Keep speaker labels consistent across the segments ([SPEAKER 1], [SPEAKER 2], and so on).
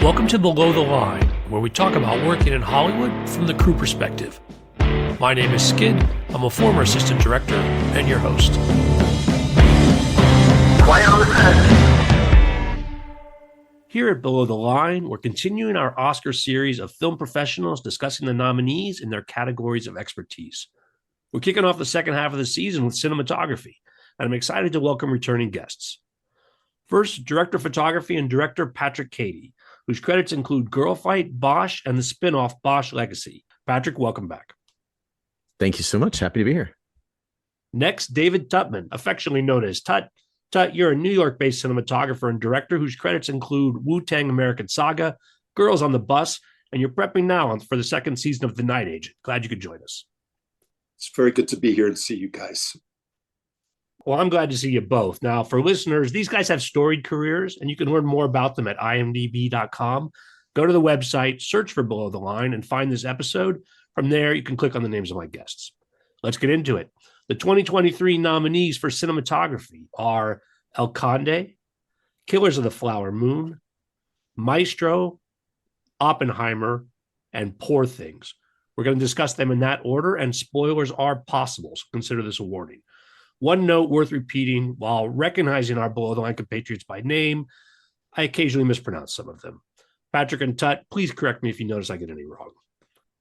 [SPEAKER 1] Welcome to Below the Line, where we talk about working in Hollywood from the crew perspective. My name is Skid. I'm a former assistant director and your host.
[SPEAKER 2] Quiet on the set.
[SPEAKER 1] Here at Below the Line, we're continuing our Oscar series of film professionals discussing the nominees in their categories of expertise. We're kicking off the second half of the season with cinematography, and I'm excited to welcome returning guests. First, director of photography and director Patrick Cady, whose credits include Girl Fight, Bosch, and the spin-off Bosch Legacy. Patrick, welcome back.
[SPEAKER 3] Thank you so much. Happy to be here.
[SPEAKER 1] Next, David Tuttman, affectionately known as Tut. Tut, you're a New York-based cinematographer and director whose credits include Wu-Tang American Saga, Girls on the Bus, and you're prepping now for the second season of The Night Agent. Glad you could join us.
[SPEAKER 4] It's very good to be here and see you guys.
[SPEAKER 1] Well, I'm glad to see you both. Now, for listeners, these guys have storied careers, and you can learn more about them at imdb.com. Go to the website, search for Below the Line, and find this episode. From there, you can click on the names of my guests. Let's get into it. The 2023 nominees for cinematography are El Conde, Killers of the Flower Moon, Maestro, Oppenheimer, and Poor Things. We're going to discuss them in that order, and spoilers are possible, so consider this a warning. One note worth repeating, while recognizing our below-the-line compatriots by name, I occasionally mispronounce some of them. Patrick and Tut, please correct me if you notice I get any wrong.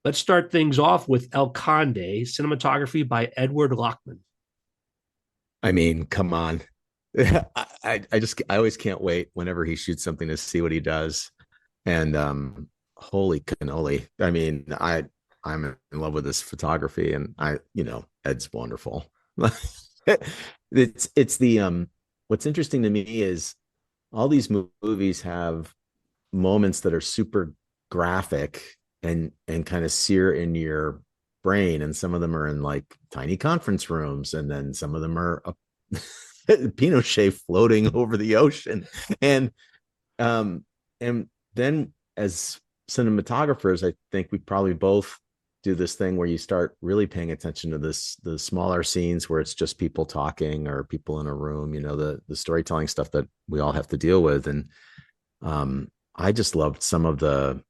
[SPEAKER 1] Let's start things off with El Conde, cinematography by Edward Lachman.
[SPEAKER 3] I mean, come on. I always can't wait whenever he shoots something to see what he does. And holy cannoli. I mean, I'm in love with this photography, and Ed's wonderful. It's the what's interesting to me is all these movies have moments that are super graphic and kind of sear in your brain, and some of them are in like tiny conference rooms, and then some of them are Pinochet floating over the ocean, and then as cinematographers, I think we probably both do this thing where you start really paying attention to the smaller scenes where it's just people talking or people in a room, the storytelling stuff that we all have to deal with. And I just loved some of the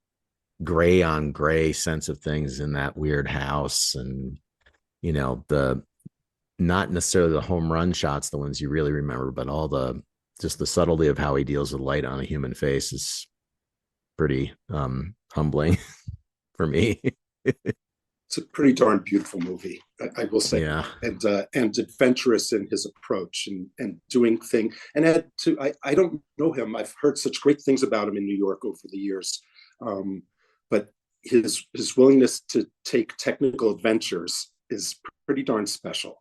[SPEAKER 3] gray on gray sense of things in that weird house, and the not necessarily the home run shots, the ones you really remember, but all the subtlety of how he deals with light on a human face is pretty humbling for me.
[SPEAKER 4] It's a pretty darn beautiful movie, I will say.
[SPEAKER 3] Yeah.
[SPEAKER 4] And adventurous in his approach and doing things. And Ed, too, I don't know him. I've heard such great things about him in New York over the years. But his willingness to take technical adventures is pretty darn special.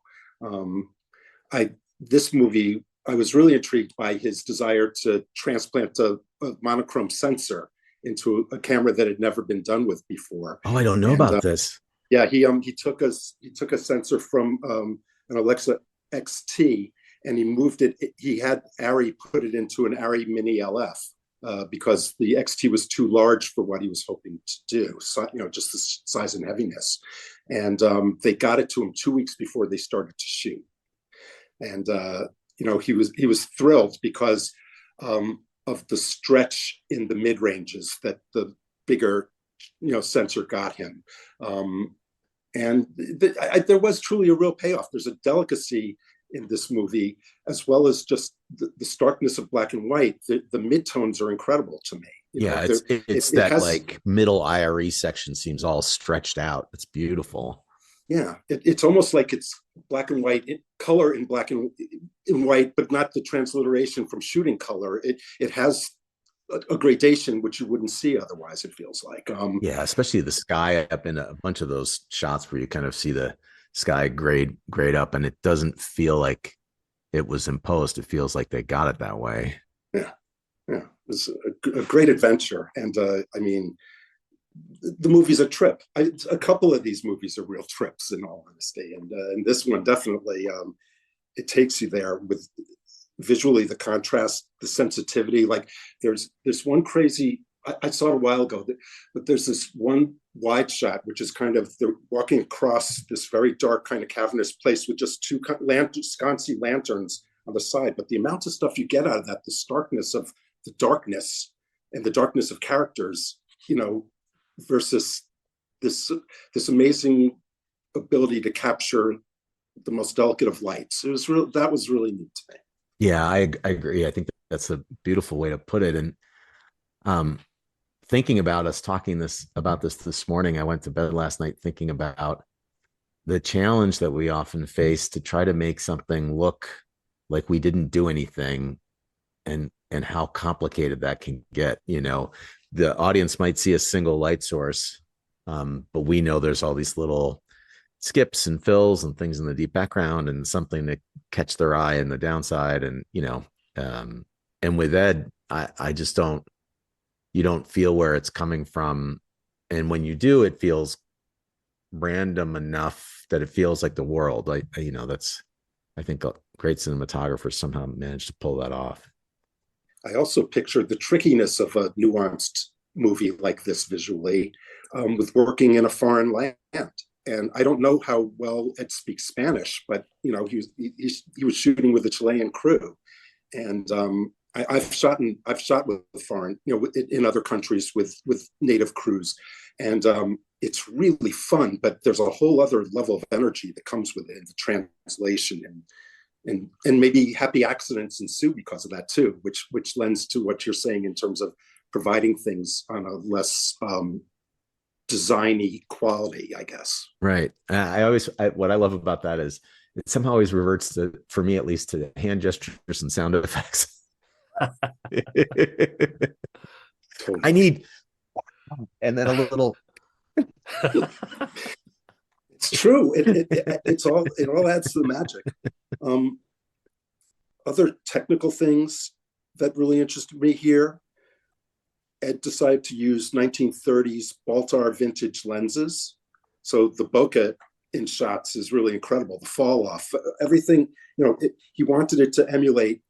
[SPEAKER 4] This movie, I was really intrigued by his desire to transplant a monochrome sensor into a camera that had never been done with before.
[SPEAKER 3] Oh, I don't know about this.
[SPEAKER 4] Yeah, he took a sensor from an Alexa XT, and he moved it. He had Arri put it into an Arri Mini LF because the XT was too large for what he was hoping to do. So just the size and heaviness, and they got it to him 2 weeks before they started to shoot, and he was thrilled because of the stretch in the mid ranges that the bigger sensor got him. There was truly a real payoff. There's a delicacy in this movie, as well as just the starkness of black and white. The midtones are incredible to me.
[SPEAKER 3] It's that like middle IRE section seems all stretched out. It's beautiful.
[SPEAKER 4] Yeah, it's almost like it's black and white, color in black and in white, but not the transliteration from shooting color. It has a gradation which you wouldn't see otherwise, it feels like.
[SPEAKER 3] Especially the sky up in a bunch of those shots where you kind of see the sky grade up, and it doesn't feel like it was imposed. It feels like they got it that way.
[SPEAKER 4] Yeah, it's a great adventure. And I mean, the movie's a trip. A couple of these movies are real trips, in all honesty, and this one definitely it takes you there with visually the contrast, the sensitivity. Like there's this one crazy, I saw it a while ago, but there's this one wide shot which is kind of they're walking across this very dark kind of cavernous place with just two sconcy lanterns on the side, but the amount of stuff you get out of that, the starkness of the darkness and the darkness of characters, versus this amazing ability to capture the most delicate of lights. That was really neat to me.
[SPEAKER 3] Yeah, I agree. I think that's a beautiful way to put it. And thinking about us talking about this morning, I went to bed last night thinking about the challenge that we often face to try to make something look like we didn't do anything, and how complicated that can get. The audience might see a single light source, but we know there's all these little skips and fills and things in the deep background and something to catch their eye in the downside. And and with Ed, I just you don't feel where it's coming from, and when you do, it feels random enough that it feels like the world. I think great cinematographers somehow managed to pull that off.
[SPEAKER 4] I also pictured the trickiness of a nuanced movie like this visually, with working in a foreign land. And I don't know how well Ed speaks Spanish, but he was shooting with a Chilean crew, and I've shot with foreign, in other countries with native crews, and it's really fun. But there's a whole other level of energy that comes with it, in the translation, and maybe happy accidents ensue because of that too, which lends to what you're saying in terms of providing things on a less designy quality, I guess.
[SPEAKER 3] Right. What I love about that is it somehow always reverts to, for me at least, to hand gestures and sound effects.
[SPEAKER 4] Totally.
[SPEAKER 3] I need, and then a little.
[SPEAKER 4] It's true. It all adds to the magic. Other technical things that really interested me here: Ed decided to use 1930s Baltar vintage lenses. So the bokeh in shots is really incredible. The fall off, everything, he wanted it to emulate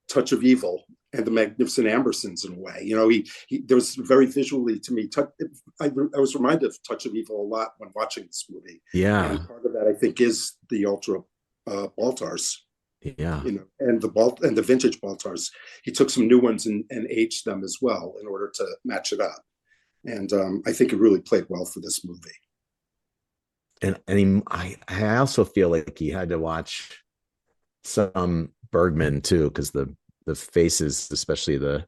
[SPEAKER 4] Touch of Evil and the Magnificent Ambersons in a way. There was very visually, to me, I was reminded of Touch of Evil a lot when watching this movie.
[SPEAKER 3] Yeah.
[SPEAKER 4] And part of that, I think, is the ultra Baltars.
[SPEAKER 3] Yeah.
[SPEAKER 4] And the vintage Baltars. He took some new ones and aged them as well in order to match it up. And I think it really played well for this movie.
[SPEAKER 3] And I also feel like he had to watch some Bergman too, because the faces, especially the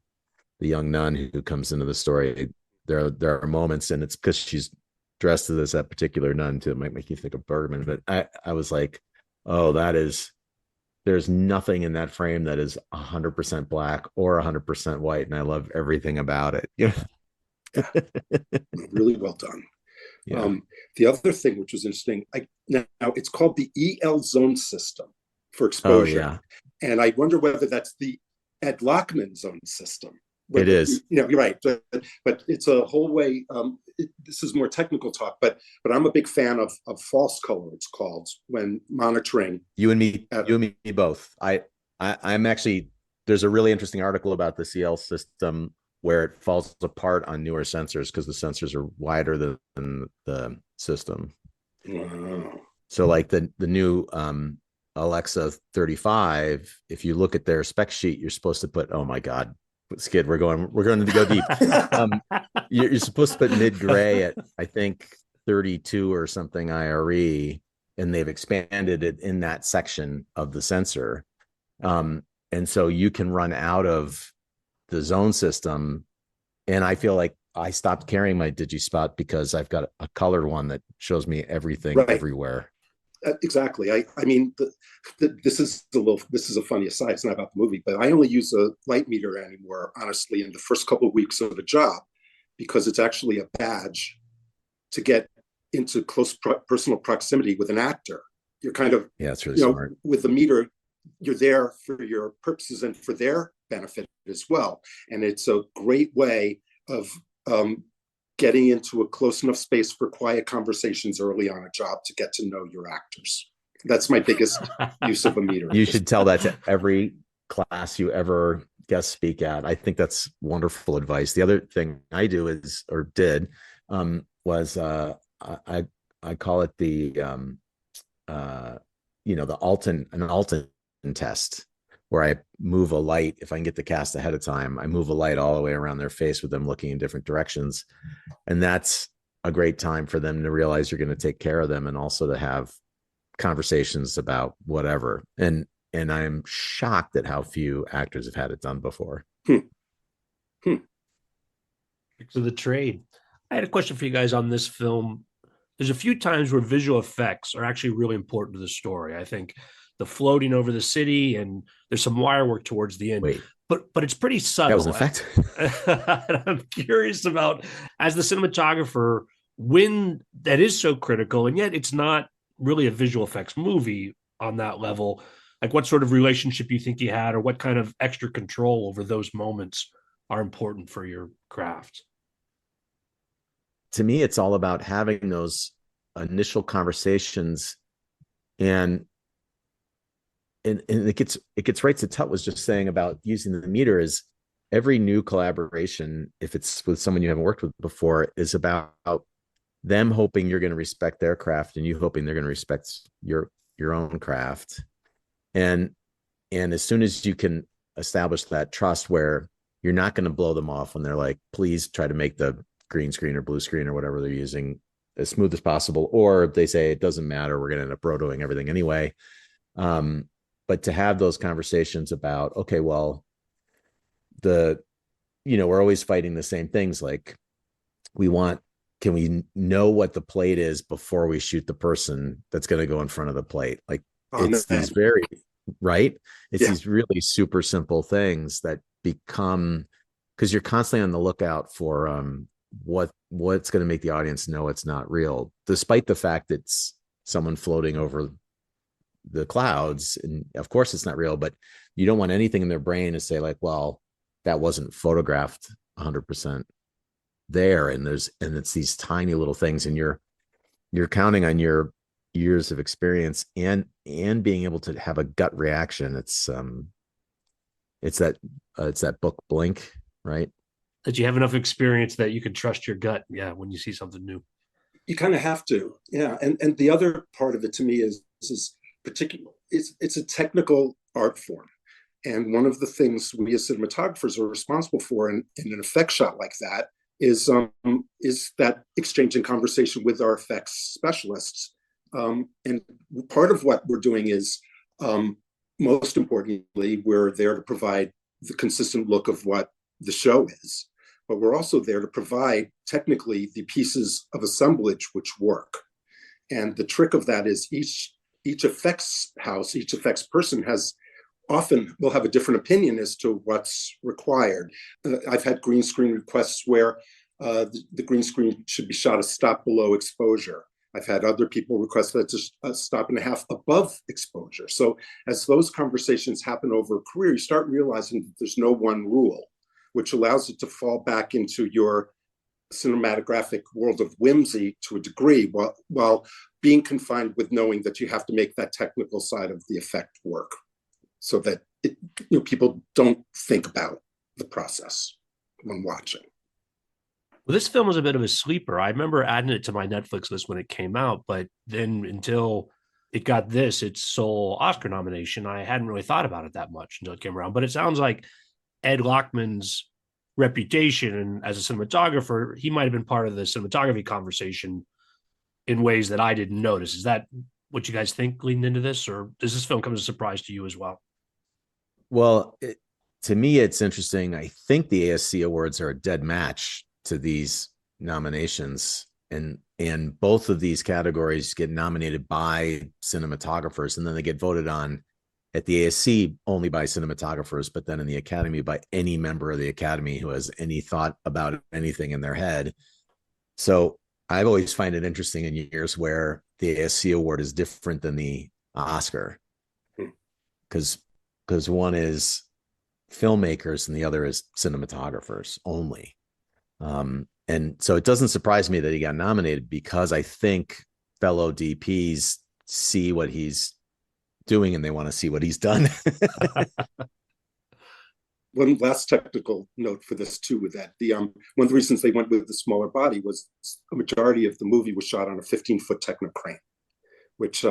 [SPEAKER 3] young nun who comes into the story, there are moments, and it's because she's dressed as that particular nun too. It might make you think of Bergman, but I was like, oh, there's nothing in that frame that is 100% black or 100% white, and I love everything about it.
[SPEAKER 4] Yeah, really well done.
[SPEAKER 3] Yeah.
[SPEAKER 4] The other thing which was interesting, now it's called the EL zone system for exposure.
[SPEAKER 3] Oh, yeah.
[SPEAKER 4] And I wonder whether that's the Ed Lockman zone system.
[SPEAKER 3] It is.
[SPEAKER 4] You're right. But it's a whole way. This is more technical talk, but I'm a big fan of false color, it's called, when monitoring.
[SPEAKER 3] You and me both. I'm actually, there's a really interesting article about the CL system where it falls apart on newer sensors because the sensors are wider than the system.
[SPEAKER 4] Wow.
[SPEAKER 3] So like the new Alexa 35, if you look at their spec sheet, you're supposed to put, oh my God, Skid, we're going to go deep. You're supposed to put mid gray at, I think, 32 or something IRE, and they've expanded it in that section of the sensor. And so you can run out of the zone system. And I feel like I stopped carrying my DigiSpot because I've got a colored one that shows me everything everywhere.
[SPEAKER 4] Exactly. I mean, this is a funny aside. It's not about the movie, but I only use a light meter anymore, honestly, in the first couple of weeks of the job, because it's actually a badge to get into close personal proximity with an actor. You're kind of,
[SPEAKER 3] it's really smart.
[SPEAKER 4] With the meter, you're there for your purposes and for their benefit as well. And it's a great way of getting into a close enough space for quiet conversations early on a job to get to know your actors. That's my biggest use of a meter.
[SPEAKER 3] You should tell that to every class you ever guest speak at. I think that's wonderful advice. The other thing I do was I call it the Alton test, where I move a light. If I can get the cast ahead of time, I move a light all the way around their face with them looking in different directions. And that's a great time for them to realize you're going to take care of them, and also to have conversations about whatever. And I'm shocked at how few actors have had it done before.
[SPEAKER 1] So the trade. I had a question for you guys on this film. There's a few times where visual effects are actually really important to the story. I think the floating over the city, and there's some wire work towards the end.
[SPEAKER 3] Wait,
[SPEAKER 1] but it's pretty
[SPEAKER 3] that was
[SPEAKER 1] subtle.
[SPEAKER 3] an effect?
[SPEAKER 1] I'm curious about, as the cinematographer, when that is so critical, and yet it's not really a visual effects movie on that level. Like, what sort of relationship you think you had, or what kind of extra control over those moments are important for your craft?
[SPEAKER 3] To me, it's all about having those initial conversations, and it gets right to Tut was just saying about using the meter. Is every new collaboration, if it's with someone you haven't worked with before, is about them hoping you're going to respect their craft, and you hoping they're going to respect your own craft. And as soon as you can establish that trust, where you're not going to blow them off when they're like, please try to make the green screen or blue screen or whatever they're using as smooth as possible, or they say it doesn't matter, we're going to end up rotoing everything anyway. But to have those conversations about, okay, well, we're always fighting the same things. Like, can we know what the plate is before we shoot the person that's going to go in front of the plate? Like, it's these very, right? It's these really super simple things that become, because you're constantly on the lookout for what's going to make the audience know it's not real, despite the fact it's someone floating over the clouds, and of course it's not real. But you don't want anything in their brain to say like, well, that wasn't photographed 100% there. And it's these tiny little things, and you're counting on your years of experience and being able to have a gut reaction. It's that book Blink, right?
[SPEAKER 1] That you have enough experience that you can trust your gut, when you see something new.
[SPEAKER 4] You kind of have to, and the other part of it to me is particular. It's a technical art form, and one of the things we as cinematographers are responsible for in an effect shot like that is that exchange and conversation with our effects specialists. And part of what we're doing is, most importantly, we're there to provide the consistent look of what the show is, but we're also there to provide technically the pieces of assemblage which work. And the trick of that is each effects house, each effects person will have a different opinion as to what's required. I've had green screen requests where the green screen should be shot a stop below exposure. I've had other people request that to stop and a half above exposure. So as those conversations happen over a career, you start realizing that there's no one rule, which allows it to fall back into your cinematographic world of whimsy to a degree, while being confined with knowing that you have to make that technical side of the effect work, so that people don't think about the process when watching.
[SPEAKER 1] Well, this film was a bit of a sleeper. I remember adding it to my Netflix list when it came out, but then until it got its sole Oscar nomination, I hadn't really thought about it that much until it came around. But it sounds like Ed Lachman's reputation, and as a cinematographer, he might have been part of the cinematography conversation in ways that I didn't notice. Is that what you guys think leading into this, or does this film come as a surprise to you as well?
[SPEAKER 3] Well, to me, it's interesting. I think the ASC awards are a dead match to these nominations, and both of these categories get nominated by cinematographers, and then they get voted on at the ASC only by cinematographers, but then in the Academy by any member of the Academy who has any thought about anything in their head. So I've always find it interesting in years where the ASC award is different than the Oscar, because one is filmmakers and the other is cinematographers only. And so it doesn't surprise me that he got nominated, because I think fellow DPs see what he's doing and they want to see what he's done.
[SPEAKER 4] One last technical note for this too, with that, one of the reasons they went with the smaller body was a majority of the movie was shot on a 15-foot Techno crane, which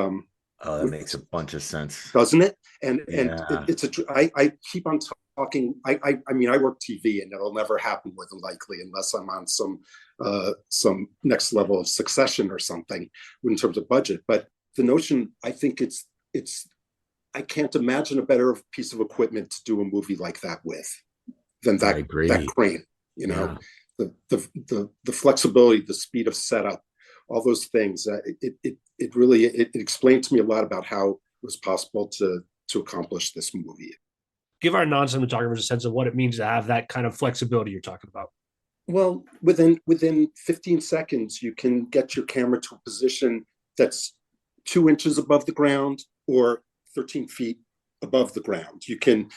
[SPEAKER 3] Oh, that makes a bunch of sense.
[SPEAKER 4] doesn't it? And
[SPEAKER 3] Yeah.
[SPEAKER 4] it's I keep on talking. I mean, I work TV, and it'll never happen more than likely unless I'm on some next level of Succession or something in terms of budget. But the notion, I think it's I can't imagine a better piece of equipment to do a movie like that with than
[SPEAKER 3] I
[SPEAKER 4] that
[SPEAKER 3] agree.
[SPEAKER 4] crane. You know,
[SPEAKER 3] Yeah.
[SPEAKER 4] the flexibility, the speed of setup, all those things. It really it explained to me a lot about how it was possible to accomplish this movie.
[SPEAKER 1] Give our non-cinematographers a sense of what it means to have that kind of flexibility you're talking about.
[SPEAKER 4] Well, within 15 seconds, you can get your camera to a position that's 2 inches above the ground or 13 feet above the ground. You can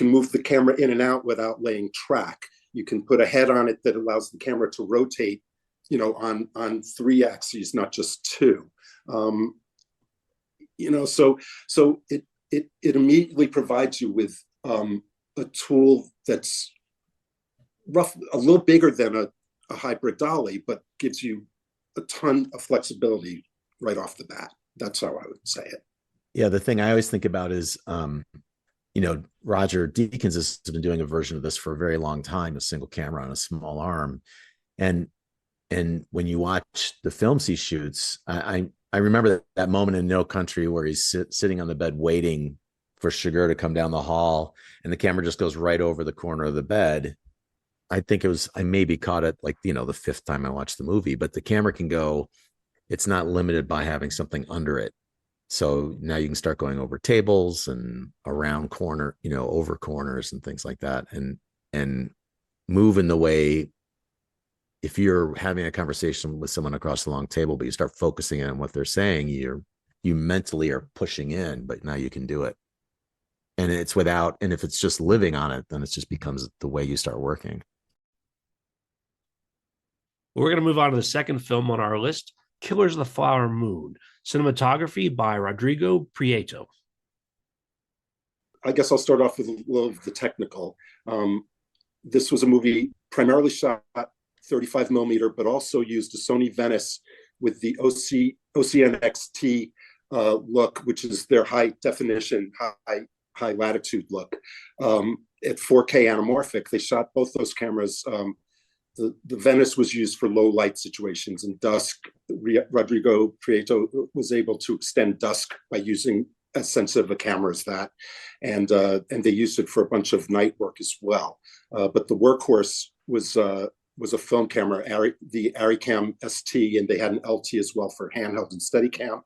[SPEAKER 4] move the camera in and out without laying track. You can put a head on it that allows the camera to rotate, on 3 axes, not just two. So it immediately provides you with a tool that's a little bigger than a hybrid dolly, but gives you a ton of flexibility right off the bat. That's how I would say it.
[SPEAKER 3] Yeah. The thing I always think about is, Roger Deakins has been doing a version of this for a very long time, a single camera on a small arm. And when you watch the films he shoots, I remember that moment in No Country where he's sitting on the bed waiting for Sugar to come down the hall, and the camera just goes right over the corner of the bed. I maybe caught it like, the fifth time I watched the movie, but the camera can go, it's not limited by having something under it. So now you can start going over tables and around over corners and things like that, and move in the way. If you're having a conversation with someone across the long table, but you start focusing on what they're saying, you mentally are pushing in, but now you can do it. And if it's just living on it, then it just becomes the way you start working.
[SPEAKER 1] We're going to move on to the second film on our list, Killers of the Flower Moon, cinematography by Rodrigo Prieto.
[SPEAKER 4] I guess I'll start off with a little of the technical. This was a movie primarily shot 35 millimeter, but also used a Sony Venice with the OCNXT look, which is their high definition, high latitude look. At 4K anamorphic, they shot both those cameras. The Venice was used for low light situations and dusk. Rodrigo Prieto was able to extend dusk by using as sensitive a camera as that, and they used it for a bunch of night work as well. But the workhorse was a film camera, the Aricam ST, and they had an LT as well for handheld and Steadicam.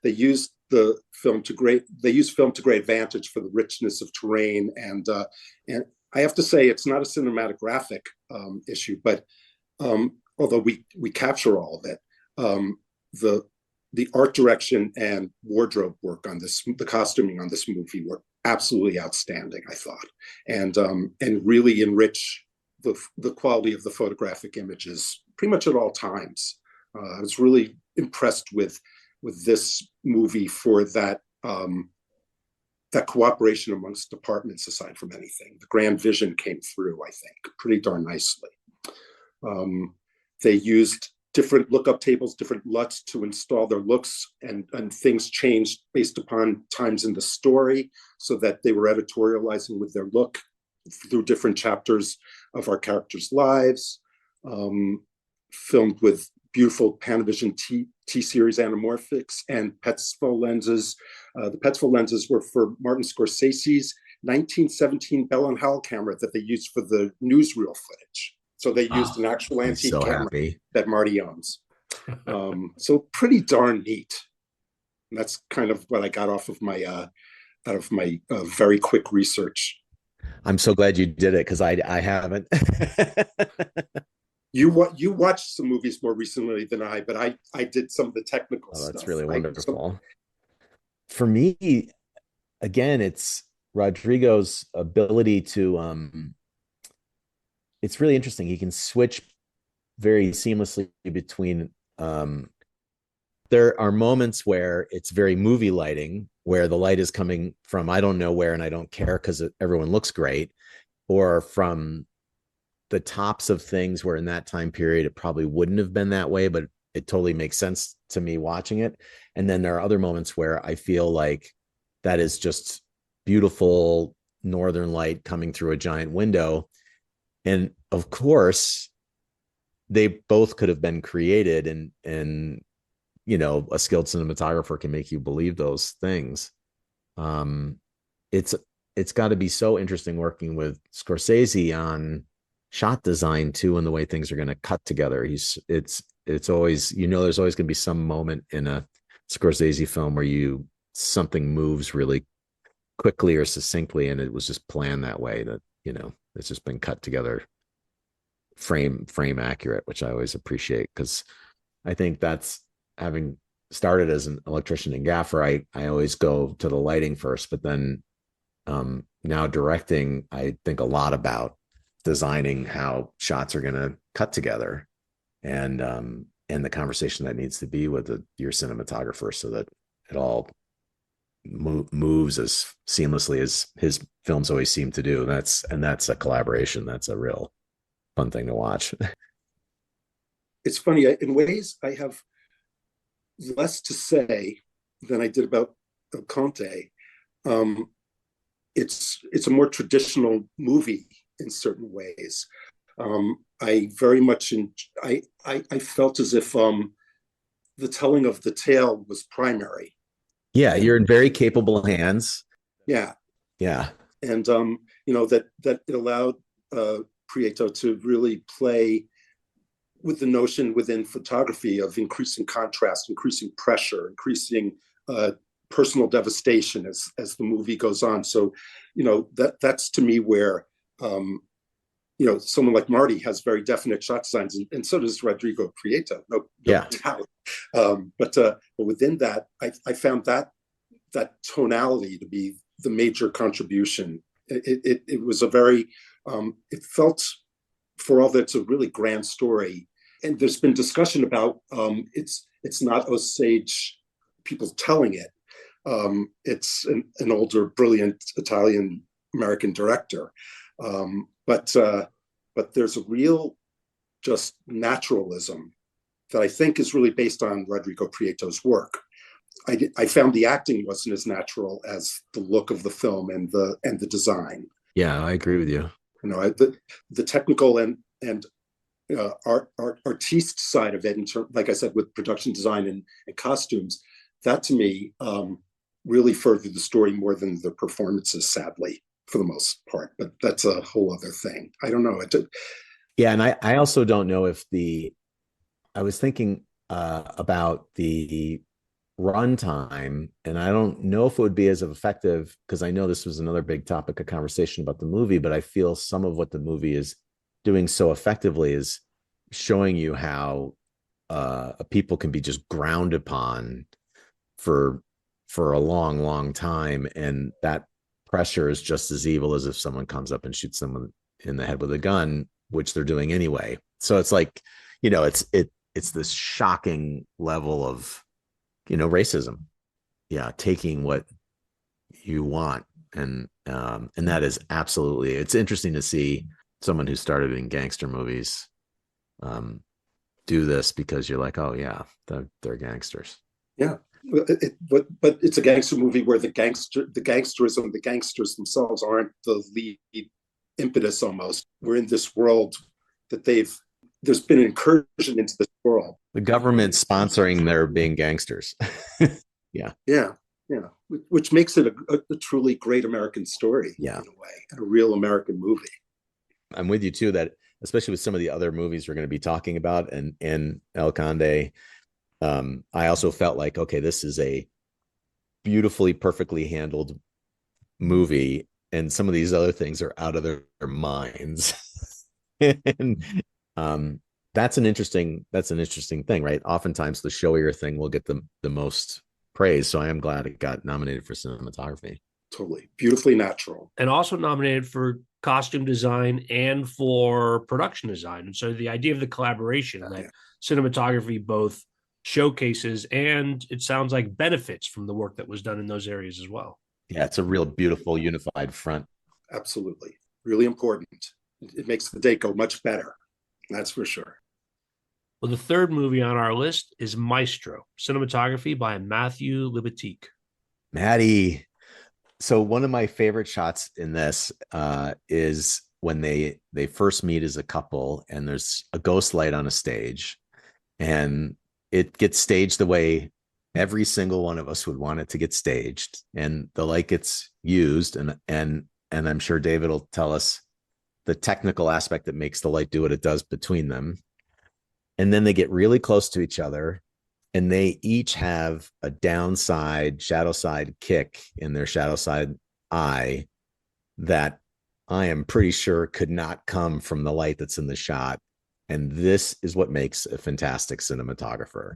[SPEAKER 4] They used the film to great advantage for the richness of terrain, and I have to say it's not a cinematographic issue, but although we capture all of it, the art direction and wardrobe work on this, the costuming on this movie were absolutely outstanding, I thought, and really enrich the quality of the photographic images pretty much at all times. I was really impressed with this movie for that cooperation amongst departments. Aside from anything, the grand vision came through, I think, pretty darn nicely. They used different lookup tables, different LUTs to install their looks, and things changed based upon times in the story, so that they were editorializing with their look through different chapters of our characters' lives. Filmed with beautiful Panavision T-series anamorphics and Petzval lenses. The Petzval lenses were for Martin Scorsese's 1917 Bell and Howell camera that they used for the newsreel footage. So they used an actual antique camera that Marty owns. So pretty darn neat. And that's kind of what I got off of my very quick research.
[SPEAKER 3] I'm so glad you did it, because I haven't.
[SPEAKER 4] You watched some movies more recently than I, but I did some of the technical stuff.
[SPEAKER 3] That's really wonderful. For me, again, it's Rodrigo's ability to it's really interesting. He can switch very seamlessly between there are moments where it's very movie lighting, where the light is coming from I don't know where and I don't care because everyone looks great, or from the tops of things where in that time period it probably wouldn't have been that way, but it totally makes sense to me watching it. And then there are other moments where I feel like that is just beautiful northern light coming through a giant window. And of course, they both could have been created, and a skilled cinematographer can make you believe those things. um it's got to be so interesting working with Scorsese on shot design too, and the way things are going to cut together. It's always, there's always going to be some moment in a Scorsese film where something moves really quickly or succinctly, and it was just planned that way, that it's just been cut together frame accurate, which I always appreciate, because I think that's, having started as an electrician and gaffer, I always go to the lighting first, but then now directing, I think a lot about designing how shots are going to cut together, and the conversation that needs to be with your cinematographer, so that it all moves as seamlessly as his films always seem to do. That's a collaboration. That's a real fun thing to watch.
[SPEAKER 4] It's funny, in ways I have less to say than I did about Conte. It's a more traditional movie in certain ways. I very much I felt as if the telling of the tale was primary.
[SPEAKER 3] Yeah, you're in very capable hands.
[SPEAKER 4] Yeah,
[SPEAKER 3] Yeah,
[SPEAKER 4] and that it allowed Prieto to really play with the notion within photography of increasing contrast, increasing pressure, increasing personal devastation as the movie goes on. So, that's to me where someone like Marty has very definite shot designs, and so does Rodrigo Prieto. No
[SPEAKER 3] yeah,
[SPEAKER 4] doubt. But within that, I found that tonality to be the major contribution. It was a very it felt, for all that it's a really grand story, and there's been discussion about it's not Osage people telling it. It's an older, brilliant Italian American director, but there's a real just naturalism that I think is really based on Rodrigo Prieto's work. I found the acting wasn't as natural as the look of the film and the design.
[SPEAKER 3] yeah. I agree with you.
[SPEAKER 4] The technical and artiste side of it, like I said, with production design and costumes, that to me really furthered the story more than the performances, sadly, for the most part. But that's a whole other thing. I don't know.
[SPEAKER 3] Yeah, and I also don't know if I was thinking about the runtime, and I don't know if it would be as effective, because I know this was another big topic of conversation about the movie, but I feel some of what the movie is doing so effectively is showing you how people can be just ground upon for a long time, and that pressure is just as evil as if someone comes up and shoots someone in the head with a gun, which they're doing anyway. So it's like, it's this shocking level of racism, yeah, taking what you want, and that is absolutely, it's interesting to see someone who started in gangster movies do this, because you're like, oh yeah, they're gangsters.
[SPEAKER 4] Yeah, but it's a gangster movie where the gangsterism, the gangsters themselves aren't the lead impetus. Almost, we're in this world that there's been an incursion into this world.
[SPEAKER 3] The government sponsoring their being gangsters. Yeah.
[SPEAKER 4] Which makes it a truly great American story,
[SPEAKER 3] Yeah,
[SPEAKER 4] in a way, and a real American movie.
[SPEAKER 3] I'm with you too, that especially with some of the other movies we're going to be talking about, and El Conde, I also felt like, okay, this is a beautifully, perfectly handled movie, and some of these other things are out of their minds. And that's an interesting thing, right? Oftentimes the showier thing will get the most praise. So I am glad it got nominated for cinematography.
[SPEAKER 4] Totally beautifully natural,
[SPEAKER 1] and also nominated for costume design and for production design. And so the idea of the collaboration that cinematography both showcases and, it sounds like, benefits from the work that was done in those areas as well.
[SPEAKER 3] Yeah, it's a real beautiful unified front.
[SPEAKER 4] Absolutely, really important. It makes the day go much better, that's for sure.
[SPEAKER 1] Well, the third movie on our list is Maestro, cinematography by Matthew Libatique.
[SPEAKER 3] Maddie. So one of my favorite shots in this is when they first meet as a couple, and there's a ghost light on a stage, and it gets staged the way every single one of us would want it to get staged, and the light gets used, and I'm sure David will tell us the technical aspect that makes the light do what it does between them. And then they get really close to each other, and they each have a downside shadow side kick in their shadow side eye that I am pretty sure could not come from the light that's in the shot. And this is what makes a fantastic cinematographer,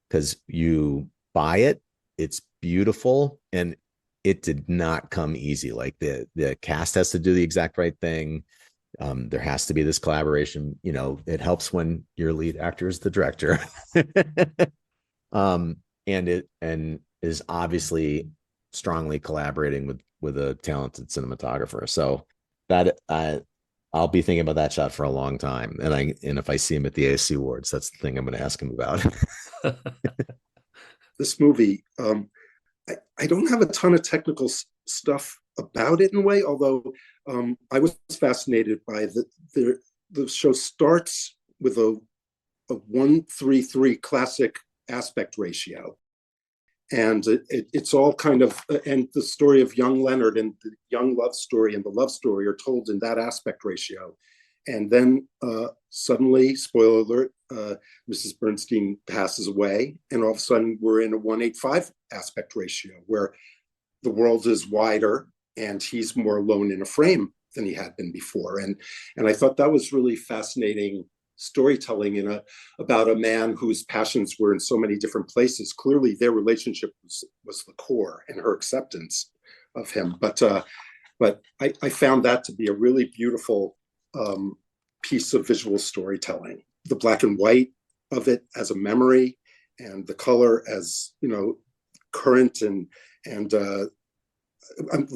[SPEAKER 3] because you buy it, it's beautiful, and it did not come easy. Like the cast has to do the exact right thing. There has to be this collaboration. It helps when your lead actor is the director. And is obviously strongly collaborating with a talented cinematographer. So that I'll be thinking about that shot for a long time. And if I see him at the ASC Awards, that's the thing I'm going to ask him about.
[SPEAKER 4] This movie, I don't have a ton of technical stuff about it in a way, although I was fascinated by the show starts with a 1:3:3 classic aspect ratio, and it's all kind of, and the story of young Leonard and the young love story and the love story are told in that aspect ratio. And then suddenly, spoiler alert, Mrs. Bernstein passes away, and all of a sudden we're in a 1:8:5 aspect ratio where the world is wider and he's more alone in a frame than he had been before. And I thought that was really fascinating storytelling about a man whose passions were in so many different places. Clearly their relationship was the core, and her acceptance of him. But I found that to be a really beautiful piece of visual storytelling. The black and white of it as a memory, and the color as current, and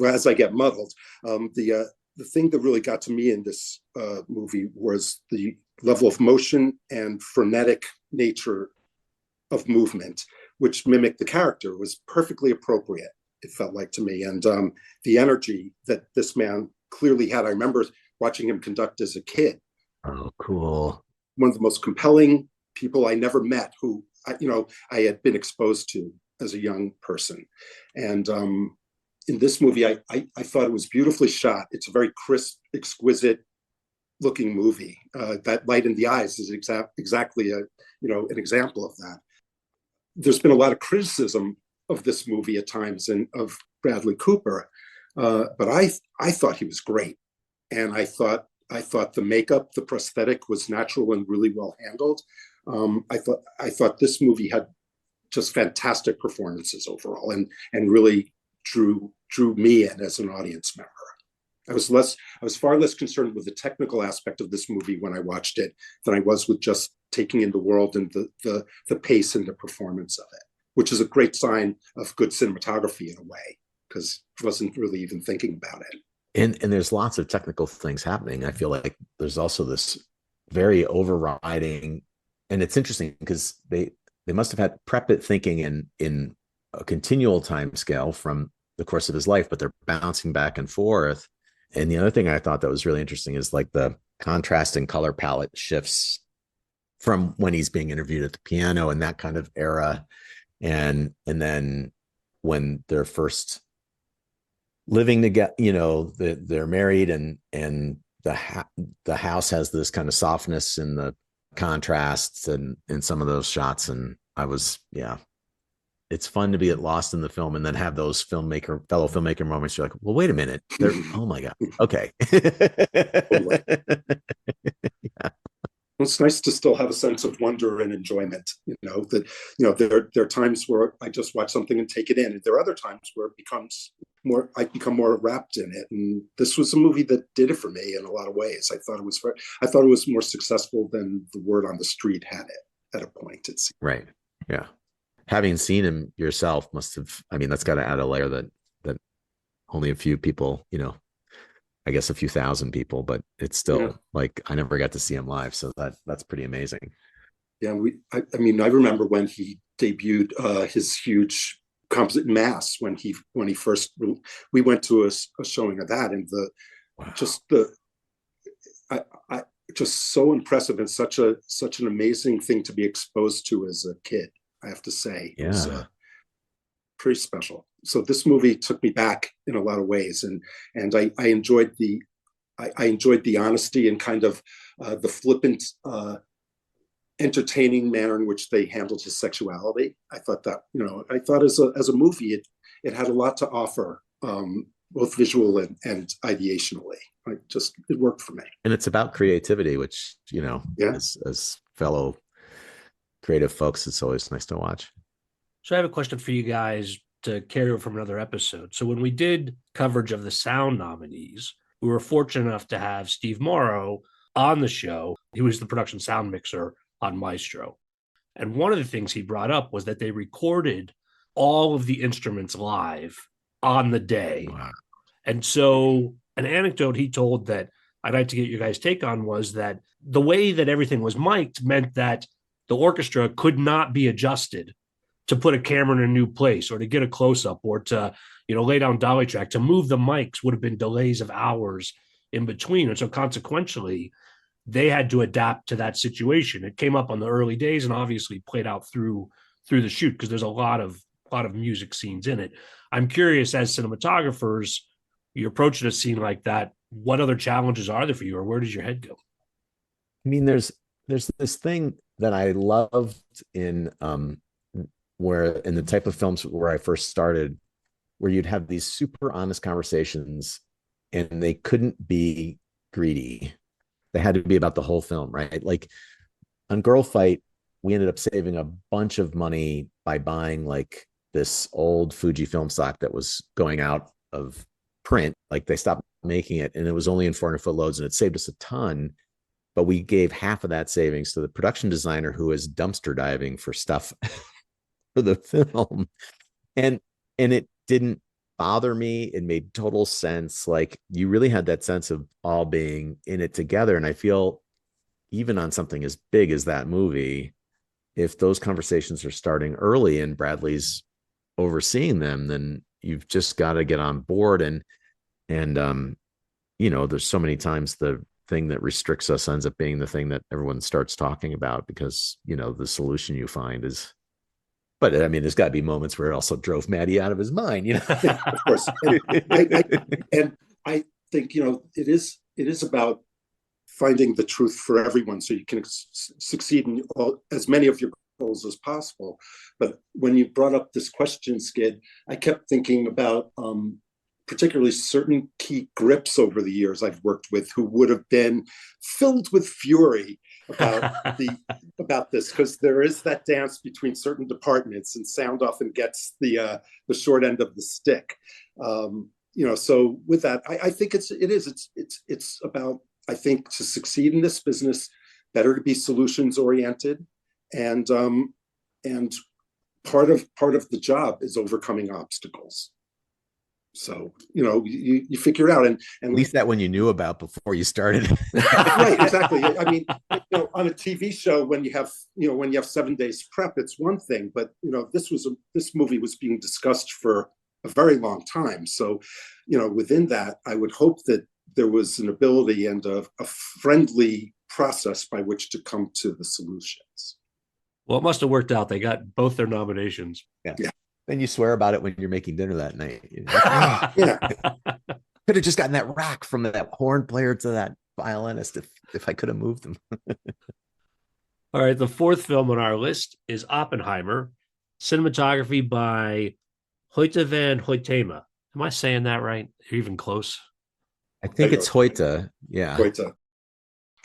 [SPEAKER 4] as I get muddled, the thing that really got to me in this movie was the level of motion and frenetic nature of movement, which mimicked the character, was perfectly appropriate, it felt like to me. And the energy that this man clearly had, I remember watching him conduct as a kid.
[SPEAKER 3] Oh, cool.
[SPEAKER 4] One of the most compelling people I never met, who I had been exposed to as a young person. And in this movie, I thought it was beautifully shot. It's a very crisp, exquisite looking movie. That light in the eyes is exactly an example of that. There's been a lot of criticism of this movie at times, and of Bradley Cooper, but I thought he was great, and I thought the makeup, the prosthetic was natural and really well handled. I thought this movie had just fantastic performances overall, and really drew me in as an audience member. I was far less concerned with the technical aspect of this movie when I watched it than I was with just taking in the world and the pace and the performance of it, which is a great sign of good cinematography in a way, because I wasn't really even thinking about it.
[SPEAKER 3] And there's lots of technical things happening. I feel like there's also this very overriding, and it's interesting because they must have had prep it thinking in a continual time scale from the course of his life, but they're bouncing back and forth. And the other thing I thought that was really interesting is like the contrast and color palette shifts from when he's being interviewed at the piano and that kind of era, and then when they're first living together, they're married, and the house has this kind of softness in the contrasts and in some of those shots. And it's fun to be lost in the film and then have those fellow filmmaker moments. You're like, well, wait a minute. Oh my God. Okay.
[SPEAKER 4] Yeah. It's nice to still have a sense of wonder and enjoyment. There are times where I just watch something and take it in. And there are other times where it becomes more, I become more wrapped in it. And this was a movie that did it for me in a lot of ways. I thought it was more successful than the word on the street had it at a point. It's
[SPEAKER 3] right. Yeah. Having seen him yourself must have, that's got to add a layer that only a few people, I guess a few thousand people, but it's still like, I never got to see him live. So that's pretty amazing.
[SPEAKER 4] Yeah, I mean, I remember when he debuted his huge composite mass when he first we went to a showing of that, and
[SPEAKER 3] Wow.
[SPEAKER 4] just the I just so impressive, and such an amazing thing to be exposed to as a kid. I have to say, it was
[SPEAKER 3] Yeah.
[SPEAKER 4] pretty special. So this movie took me back in a lot of ways, and I enjoyed I enjoyed the honesty and kind of the flippant, entertaining manner in which they handled his sexuality. I thought that, I thought as a movie, it had a lot to offer, both visual and ideationally. It worked for me.
[SPEAKER 3] And it's about creativity, which,
[SPEAKER 4] Yeah.
[SPEAKER 3] as fellow creative folks, it's always nice to watch.
[SPEAKER 1] So I have a question for you guys to carry over from another episode. So when we did coverage of the sound nominees, we were fortunate enough to have Steve Morrow on the show. He was the production sound mixer on Maestro. And one of the things he brought up was that they recorded all of the instruments live on the day.
[SPEAKER 3] Wow.
[SPEAKER 1] And so an anecdote he told that I'd like to get your guys' take on was that the way that everything was mic'd meant that the orchestra could not be adjusted to put a camera in a new place or to get a close-up or to, lay down dolly track. To move the mics would have been delays of hours in between. And so consequentially, they had to adapt to that situation. It came up on the early days and obviously played out through the shoot because there's a lot of music scenes in it. I'm curious, as cinematographers, you're approaching a scene like that, what other challenges are there for you, or where does your head go?
[SPEAKER 3] I mean, there's this thing that I loved in where in the type of films where I first started, where you'd have these super honest conversations and they couldn't be greedy. They had to be about the whole film, right? Like on Girl Fight, we ended up saving a bunch of money by buying like this old Fuji film stock that was going out of print. Like they stopped making it and it was only in 400-foot loads and it saved us a ton. But we gave half of that savings to the production designer who was dumpster diving for stuff for the film. And it didn't bother me. It made total sense. Like you really had that sense of all being in it together. And I feel even on something as big as that movie, if those conversations are starting early and Bradley's overseeing them, then you've just got to get on board. And there's so many times the thing that restricts us ends up being the thing that everyone starts talking about because, the solution you find is, but I mean, there's got to be moments where it also drove Maddie out of his mind,
[SPEAKER 4] Yeah, of course. And I think, it is about finding the truth for everyone so you can succeed in as many of your goals as possible. But when you brought up this question, Skid, I kept thinking about particularly certain key grips over the years I've worked with who would have been filled with fury about this, because there is that dance between certain departments and sound often gets the short end of the stick. So with that, I think it's about, I think, to succeed in this business, better to be solutions oriented, and part of the job is overcoming obstacles. So you figure it out, and
[SPEAKER 3] at least that one you knew about before you started.
[SPEAKER 4] Right, exactly. I mean, on a TV show, when you have 7 days prep, it's one thing, but this movie was being discussed for a very long time. So within that, I would hope that there was an ability and a friendly process by which to come to the solutions.
[SPEAKER 1] Well, it must have worked out. They got both their nominations.
[SPEAKER 3] Yeah. Then you swear about it when you're making dinner that night.
[SPEAKER 4] Yeah.
[SPEAKER 3] Could have just gotten that rack from that horn player to that violinist if I could have moved them.
[SPEAKER 1] All right. The fourth film on our list is Oppenheimer, cinematography by Hoyte van Hoytema. Am I saying that right? Are you even close?
[SPEAKER 3] I think it's Hoyte. Yeah.
[SPEAKER 4] Hoyte.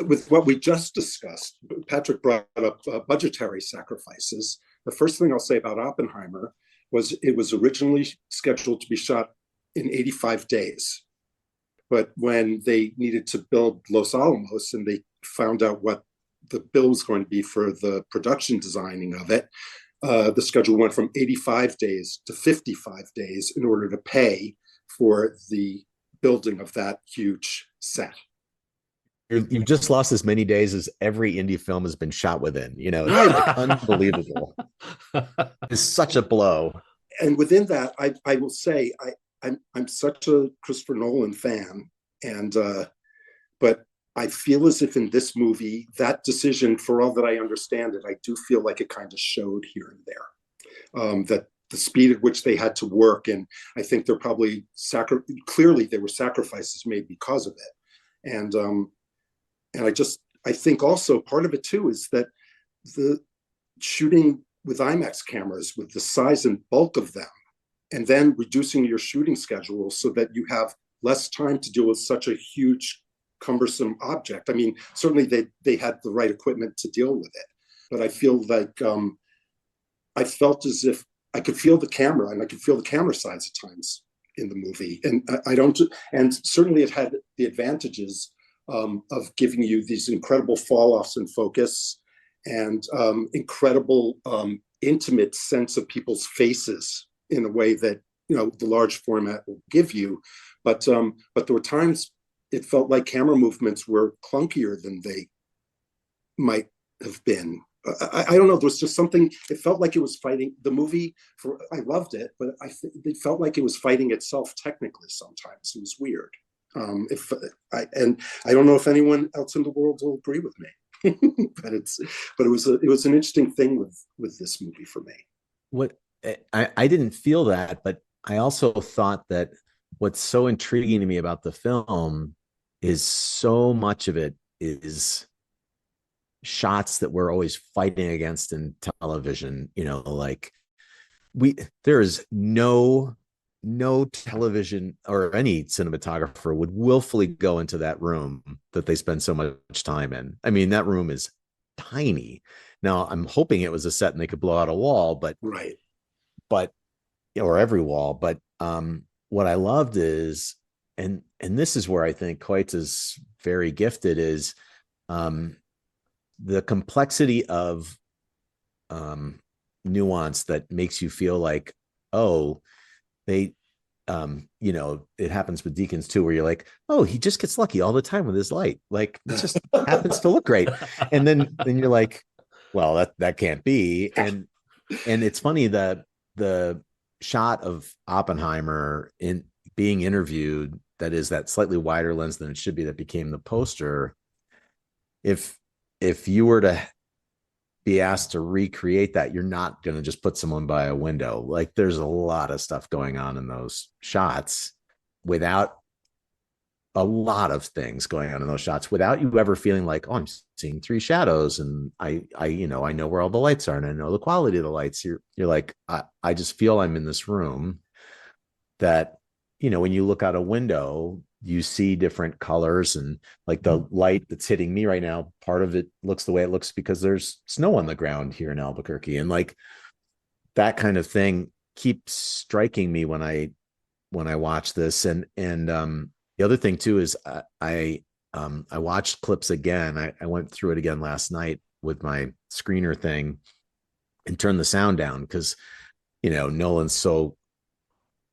[SPEAKER 4] With what we just discussed, Patrick brought up budgetary sacrifices. The first thing I'll say about Oppenheimer was it was originally scheduled to be shot in 85 days. But when they needed to build Los Alamos and they found out what the bill was going to be for the production designing of it, the schedule went from 85 days to 55 days in order to pay for the building of that huge set.
[SPEAKER 3] you've just lost as many days as every indie film has been shot within. It's like
[SPEAKER 1] Right.
[SPEAKER 3] unbelievable. It's such a blow.
[SPEAKER 4] And within that, I will say I'm such a Christopher Nolan fan, and but I feel as if in this movie, that decision, for all that I understand it, I do feel like it kind of showed here and there. That the speed at which they had to work, and I think they're probably clearly there were sacrifices made because of it, and I think also part of it too is that the shooting with IMAX cameras, with the size and bulk of them, and then reducing your shooting schedule so that you have less time to deal with such a huge, cumbersome object. I mean, certainly they had the right equipment to deal with it, but I feel like I felt as if I could feel the camera, and I could feel the camera size at times in the movie. And I don't, and certainly it had the advantages of giving you these incredible fall offs in focus, and incredible intimate sense of people's faces in a way that the large format will give you. But there were times it felt like camera movements were clunkier than they might have been. I don't know. There was just something. It felt like it was fighting the movie. I loved it, but it felt like it was fighting itself technically. Sometimes it was weird. And I don't know if anyone else in the world will agree with me. but it was an interesting thing with this movie for me.
[SPEAKER 3] What I didn't feel that, but I also thought that what's so intriguing to me about the film is so much of it is shots that we're always fighting against in television. Like there is no television or any cinematographer would willfully go into that room that they spend so much time in. I mean, that room is tiny. Now I'm hoping it was a set and they could blow out a wall, but or every wall. But what I loved is, and this is where I think Coates is very gifted, is the complexity of nuance that makes you feel like, oh, they it happens with Deakins too, where you're like, oh, he just gets lucky all the time with his light, like it just happens to look great. And then you're like, well, that can't be. And it's funny that the shot of Oppenheimer in being interviewed, that is that slightly wider lens than it should be, that became the poster. If you were to be asked to recreate that, you're not going to just put someone by a window. Like there's a lot of stuff going on in those shots, without a lot of things going on in those shots, without you ever feeling like, oh, I'm seeing three shadows and I know where all the lights are and I know the quality of the lights. You're like, I just feel I'm in this room that, when you look out a window, you see different colors, and like the light that's hitting me right now, part of it looks the way it looks because there's snow on the ground here in Albuquerque. And like that kind of thing keeps striking me when I watch this. And the other thing too is I watched clips again. I went through it again last night with my screener thing and turned the sound down because, Nolan's so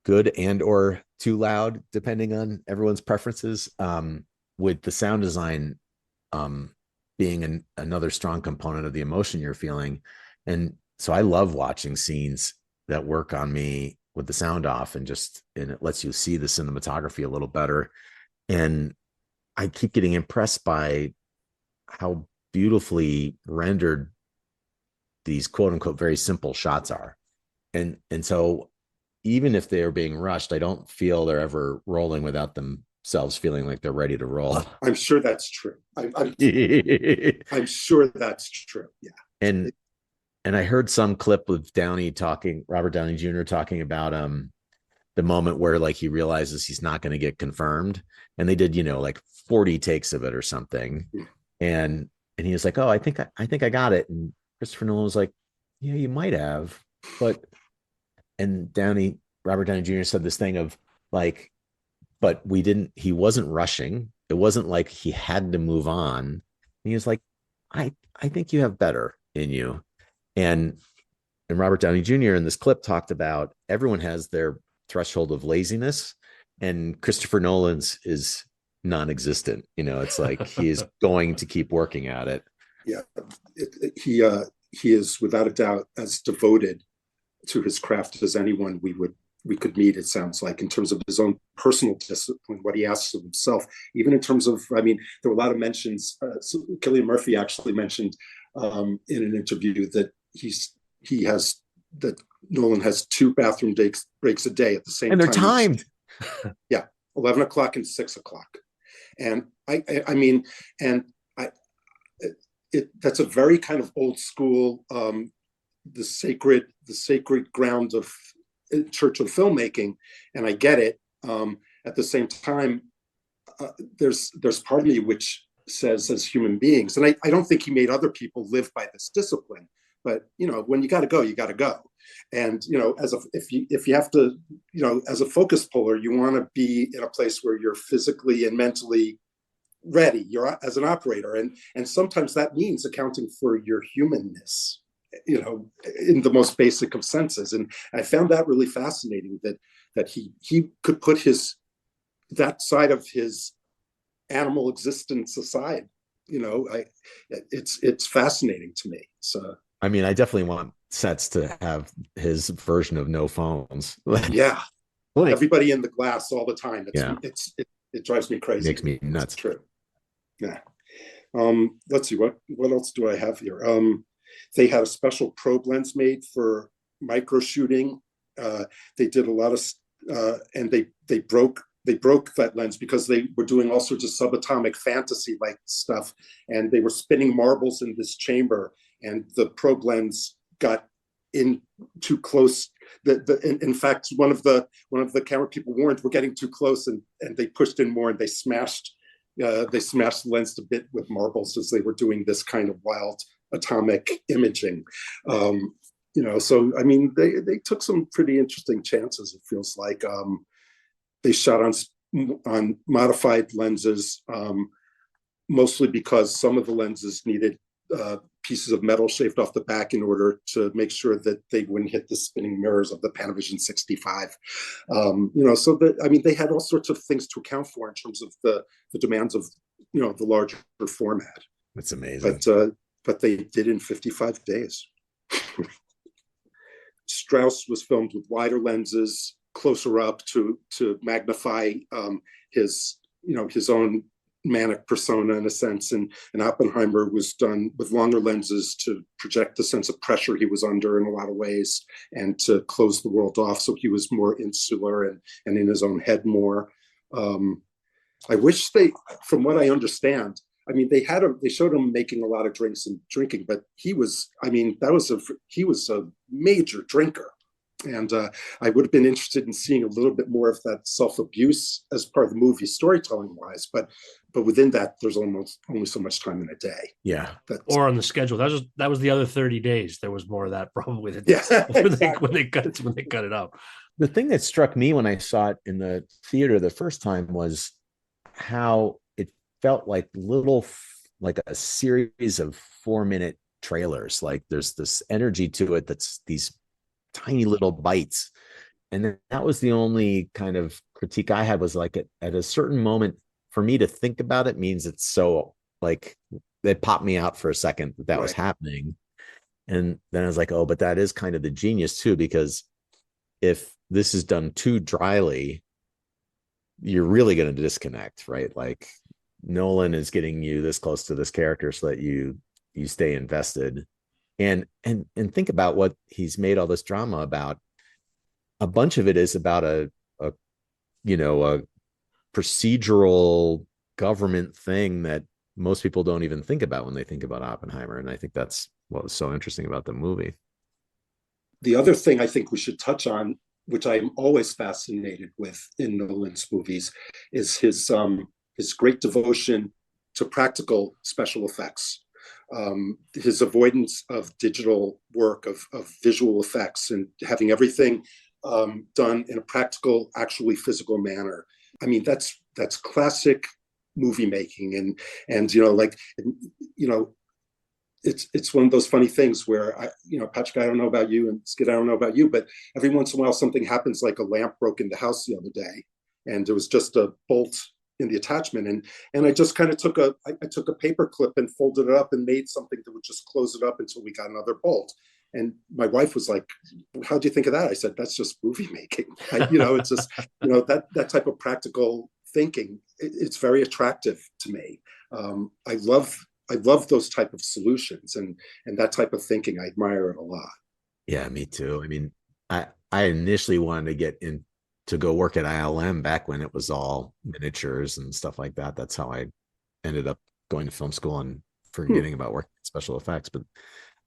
[SPEAKER 3] good and or too loud, depending on everyone's preferences, with the sound design being another strong component of the emotion you're feeling. And so I love watching scenes that work on me with the sound off, and it lets you see the cinematography a little better. And I keep getting impressed by how beautifully rendered these quote unquote very simple shots are. And so even if they're being rushed, I don't feel they're ever rolling without themselves feeling like they're ready to roll.
[SPEAKER 4] I'm sure that's true. I'm sure that's true. Yeah.
[SPEAKER 3] And I heard some clip with Robert Downey Jr. talking about the moment where like he realizes he's not going to get confirmed, and they did like 40 takes of it or something, and he was like, oh, I think I got it, and Christopher Nolan was like, yeah, you might have, but. And Robert Downey Jr. said this thing of like, but he wasn't rushing. It wasn't like he had to move on. And he was like, I think you have better in you. And Robert Downey Jr. in this clip talked about everyone has their threshold of laziness, and Christopher Nolan's is non-existent. It's like he is going to keep working at it.
[SPEAKER 4] Yeah, he is without a doubt as devoted to his craft as anyone we could meet. It sounds like, in terms of his own personal discipline, what he asks of himself, even in terms of, I mean, there were a lot of mentions. Cillian Murphy actually mentioned in an interview that Nolan has 2 bathroom breaks a day at the same time.
[SPEAKER 3] And they're timed.
[SPEAKER 4] Yeah, 11 o'clock and 6 o'clock. And I mean, and that's a very kind of old school, the sacred ground of church of filmmaking, and I get it. At the same time, there's part of me which says, as human beings, and I don't think he made other people live by this discipline, but when you got to go, you got to go. And if you have to, as a focus puller, you want to be in a place where you're physically and mentally ready. You're as an operator, and sometimes that means accounting for your humanness, in the most basic of senses. And I found that really fascinating, that he could put that side of his animal existence aside. It's fascinating to me. So
[SPEAKER 3] I mean, I definitely want sets to have his version of no phones.
[SPEAKER 4] Yeah, everybody in the glass all the time. It drives me crazy.
[SPEAKER 3] It makes me nuts.
[SPEAKER 4] It's true. Yeah. Let's see, what else do I have here? They had a special probe lens made for micro shooting. They did a lot of, and they broke that lens because they were doing all sorts of subatomic fantasy like stuff, and they were spinning marbles in this chamber, and the probe lens got in too close. In fact, one of the camera people warned, we're getting too close, and they pushed in more, and they smashed the lens to bit with marbles as they were doing this kind of wild atomic imaging. So I mean, they took some pretty interesting chances. It feels like they shot on modified lenses, mostly because some of the lenses needed pieces of metal shaved off the back in order to make sure that they wouldn't hit the spinning mirrors of the Panavision 65. So that, I mean, they had all sorts of things to account for in terms of the demands of the larger format.
[SPEAKER 3] That's amazing.
[SPEAKER 4] But they did in 55 days. Strauss was filmed with wider lenses, closer up to magnify his own manic persona in a sense, and Oppenheimer was done with longer lenses to project the sense of pressure he was under in a lot of ways, and to close the world off so he was more insular and in his own head more. I wish from what I understand, I mean, they showed him making a lot of drinks and drinking, but he was a major drinker. And I would have been interested in seeing a little bit more of that self-abuse as part of the movie, storytelling wise. But within that, there's almost only so much time in a day.
[SPEAKER 3] Yeah.
[SPEAKER 1] Or on the schedule. That was the other 30 days. There was more of that problem with it.
[SPEAKER 4] Yeah,
[SPEAKER 1] when they cut it up.
[SPEAKER 3] The thing that struck me when I saw it in the theater the first time was how it felt like a series of 4-minute trailers. Like there's this energy to it that's these tiny little bites. And that was the only kind of critique I had, was like at a certain moment, for me to think about it means it's so, like, it popped me out for a second that was happening. And then I was like, oh, but that is kind of the genius too, because if this is done too dryly, you're really going to disconnect, right? Like Nolan is getting you this close to this character so that you stay invested. And think about what he's made all this drama about. A bunch of it is about a procedural government thing that most people don't even think about when they think about Oppenheimer. And I think that's what was so interesting about the movie.
[SPEAKER 4] The other thing I think we should touch on, which I'm always fascinated with in Nolan's movies, is his great devotion to practical special effects. His avoidance of digital work, of visual effects, and having everything done in a practical, actually physical manner. I mean, that's classic movie making, and it's one of those funny things where Patrick, I don't know about you, and Skid, I don't know about you, but every once in a while something happens, like a lamp broke in the house the other day, and it was just a bolt in the attachment, and I just kind of took I took a paper clip and folded it up and made something that would just close it up until we got another bolt. And my wife was like, "How'd you think of that?" I said, "That's just movie making." It's just that type of practical thinking. It's very attractive to me. I love those type of solutions and that type of thinking. I admire it a lot.
[SPEAKER 3] Yeah, me too. I mean, I initially wanted to get in to go work at ILM back when it was all miniatures and stuff like that. That's how I ended up going to film school and forgetting about working in special effects. But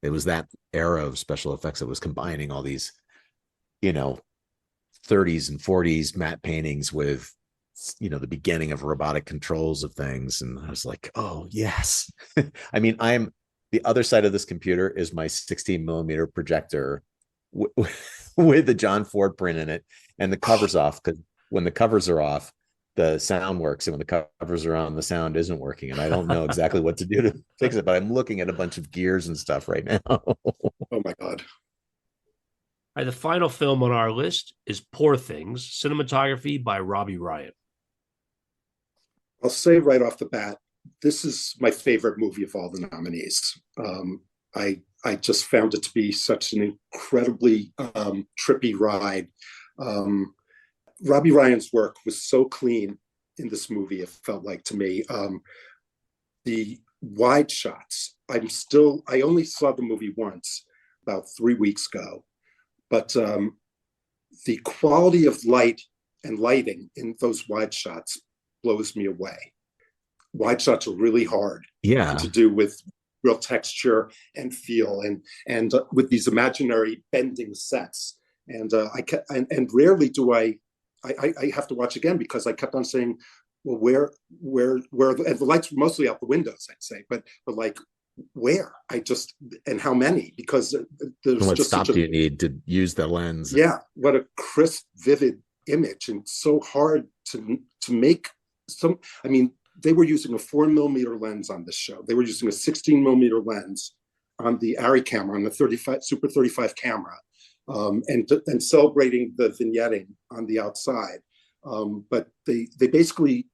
[SPEAKER 3] it was that era of special effects that was combining all these, 30s and 40s matte paintings with, the beginning of robotic controls of things. And I was like, oh, yes. I mean, the other side of this computer is my 16 millimeter projector with the John Ford print in it, and the covers off, because when the covers are off, the sound works, and when the covers are on, the sound isn't working. And I don't know exactly what to do to fix it, but I'm looking at a bunch of gears and stuff right now.
[SPEAKER 4] Oh my God.
[SPEAKER 1] All right, the final film on our list is Poor Things, cinematography by Robbie Ryan.
[SPEAKER 4] I'll say right off the bat, this is my favorite movie of all the nominees. I just found it to be such an incredibly trippy ride. Robbie Ryan's work was so clean in this movie, it felt like to me. The wide shots, I only saw the movie once, about 3 weeks ago, but the quality of light and lighting in those wide shots blows me away. Wide shots are really hard to do with real texture and feel, and with these imaginary bending sets. And and rarely do I have to watch again, because I kept on saying, well, where and the lights were mostly out the windows, I'd say, but like, where? And how many? Because there's
[SPEAKER 3] what
[SPEAKER 4] just
[SPEAKER 3] stop do you need to use the lens?
[SPEAKER 4] Yeah, what a crisp, vivid image, and so hard to make some. I mean, they were using a 4 millimeter lens on this show. They were using a 16 millimeter lens on the Arri camera, on the 35 Super 35 camera, and celebrating the vignetting on the outside. But they basically,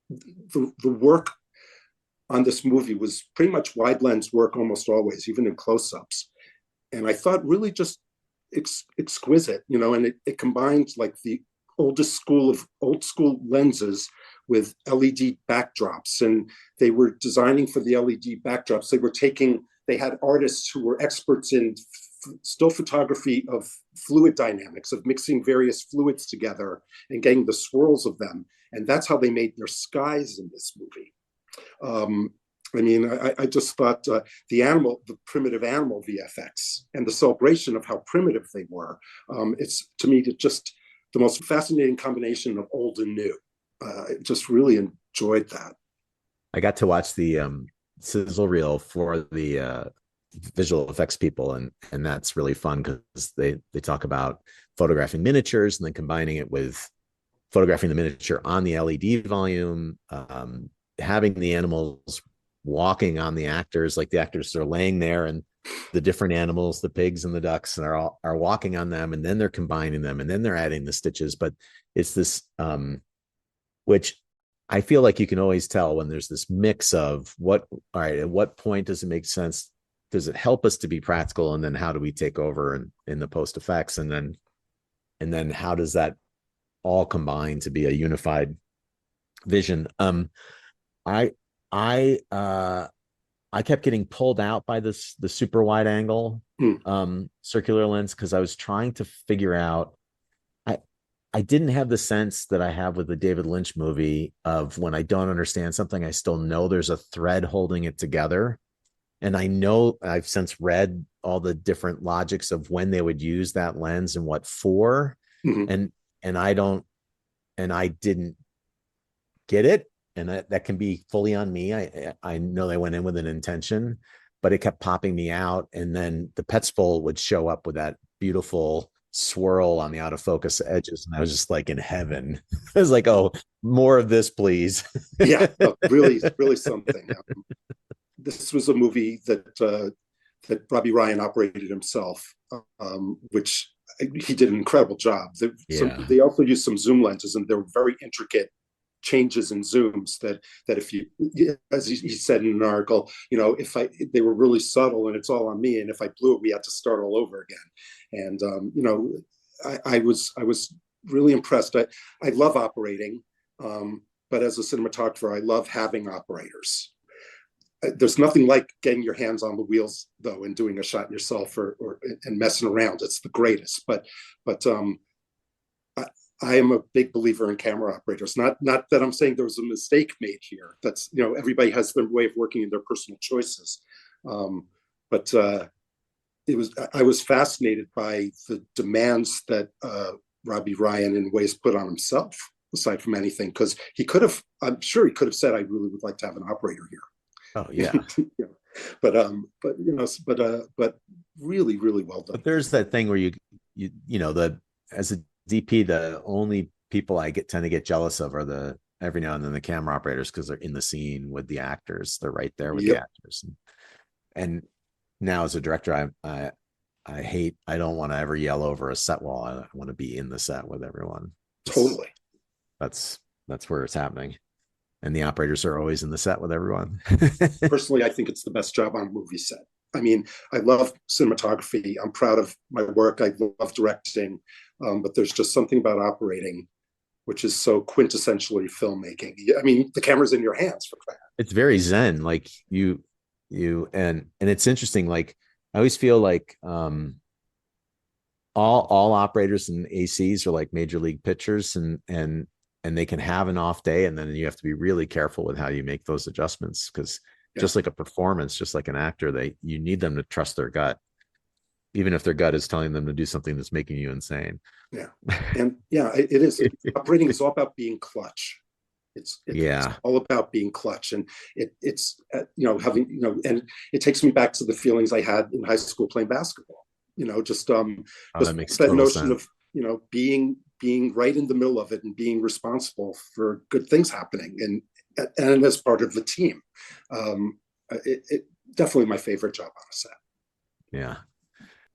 [SPEAKER 4] the work on this movie was pretty much wide lens work almost always, even in close-ups. And I thought really just exquisite, and it combined like the old school lenses with LED backdrops, and they were designing for the LED backdrops. They had artists who were experts in still photography of fluid dynamics, of mixing various fluids together and getting the swirls of them. And that's how they made their skies in this movie. I mean, I just thought the primitive animal VFX and the celebration of how primitive they were, it's, to me, just the most fascinating combination of old and new. Just really enjoyed that.
[SPEAKER 3] I got to watch the sizzle reel for the visual effects people, and that's really fun, because they talk about photographing miniatures and then combining it with photographing the miniature on the LED volume, having the animals walking on the actors, like the actors are laying there, and the different animals, the pigs and the ducks, and are walking on them, and then they're combining them, and then they're adding the stitches. But it's this which I feel like you can always tell when there's this mix of at what point does it make sense? Does it help us to be practical? And then how do we take over in the post effects? And then how does that all combine to be a unified vision? I kept getting pulled out by the super wide angle circular lens, because I was trying to figure out, I didn't have the sense that I have with the David Lynch movie of when I don't understand something, I still know there's a thread holding it together. And I know I've since read all the different logics of when they would use that lens and what for. Mm-hmm. And I didn't get it. And that can be fully on me. I know they went in with an intention, but it kept popping me out. And then the Petsful would show up with that beautiful swirl on the out of focus edges, and I was just like in heaven. I was like, oh, more of this, please.
[SPEAKER 4] Yeah, no, really something. This was a movie that Robbie Ryan operated himself, which he did an incredible job. They also used some zoom lenses, and they were very intricate changes and zooms that if you, as he said in an article, if they were really subtle and it's all on me, and if I blew it, we had to start all over again. And I was really impressed. I love operating, but as a cinematographer, I love having operators. There's nothing like getting your hands on the wheels though and doing a shot yourself or and messing around. It's the greatest. But I am a big believer in camera operators. Not that I'm saying there was a mistake made here. That's, everybody has their way of working in their personal choices. But I was fascinated by the demands that Robbie Ryan in ways put on himself, aside from anything, because I'm sure he could have said, I really would like to have an operator here.
[SPEAKER 3] Oh yeah.
[SPEAKER 4] But really, really well done.
[SPEAKER 3] But there's that thing where as a DP, the only people I tend to get jealous of are every now and then the camera operators, because they're in the scene with the actors. They're right there with the actors. And now as a director, I don't want to ever yell over a set wall. I want to be in the set with everyone.
[SPEAKER 4] Totally.
[SPEAKER 3] That's where it's happening. And the operators are always in the set with everyone.
[SPEAKER 4] Personally, I think it's the best job on a movie set. I mean, I love cinematography. I'm proud of my work. I love directing, but there's just something about operating, which is so quintessentially filmmaking. I mean, the camera's in your hands for that.
[SPEAKER 3] It's very Zen. Like you, and it's interesting. Like I always feel like all operators and ACs are like major league pitchers, and they can have an off day, and then you have to be really careful with how you make those adjustments, because just like a performance, just like an actor, you need them to trust their gut, even if their gut is telling them to do something that's making you insane.
[SPEAKER 4] Yeah. And it is. Operating is all about being clutch. It's all about being clutch. And it's having, and it takes me back to the feelings I had in high school playing basketball, just
[SPEAKER 3] that makes
[SPEAKER 4] that notion
[SPEAKER 3] sense.
[SPEAKER 4] of, being right in the middle of it and being responsible for good things happening and as part of the team. It definitely my favorite job on a set.
[SPEAKER 3] Yeah.